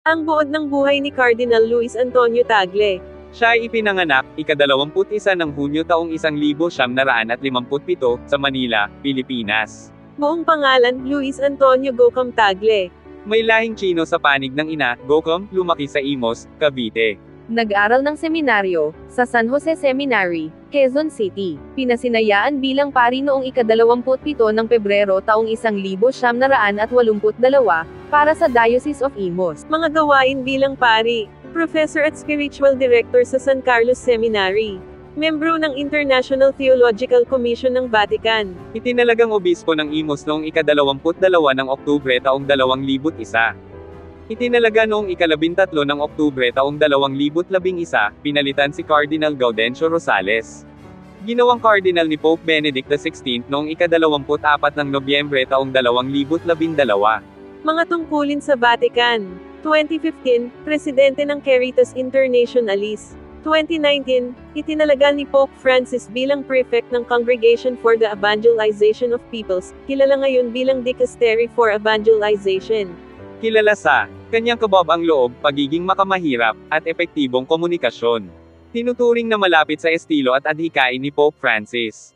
Ang buod ng buhay ni Cardinal Luis Antonio Tagle. Siya ay ipinanganak, ika-21 ng Hunyo taong 1957 sa Manila, Pilipinas. Buong pangalan, Luis Antonio Gocom Tagle. May lahing Tsino sa panig ng ina, Gocom, lumaki sa Imos, Cavite. Nag-aral ng seminaryo, sa San Jose Seminary, Quezon City. Pinasinayaan bilang pari noong ika-27 ng Pebrero taong 1982 para sa Diocese of Imos. Mga gawain bilang pari, Professor at Spiritual Director sa San Carlos Seminary. Membro ng International Theological Commission ng Vatican. Itinalagang obispo ng Imos noong ika-22 ng Oktubre taong 2001. Itinalaga noong ika-13 ng Oktubre taong 2011, pinalitan si Cardinal Gaudencio Rosales. Ginawang Cardinal ni Pope Benedict XVI noong ika-24 ng Nobyembre taong 2012. Mga tungkulin sa Vatican. 2015, Presidente ng Caritas Internationalis. 2019, itinalaga ni Pope Francis bilang Prefect ng Congregation for the Evangelization of Peoples, kilala ngayon bilang Dicastery for Evangelization. Kilala sa kanyang kababang loob, pagiging makamahirap, at epektibong komunikasyon. Tinuturing na malapit sa estilo at adhikain ni Pope Francis.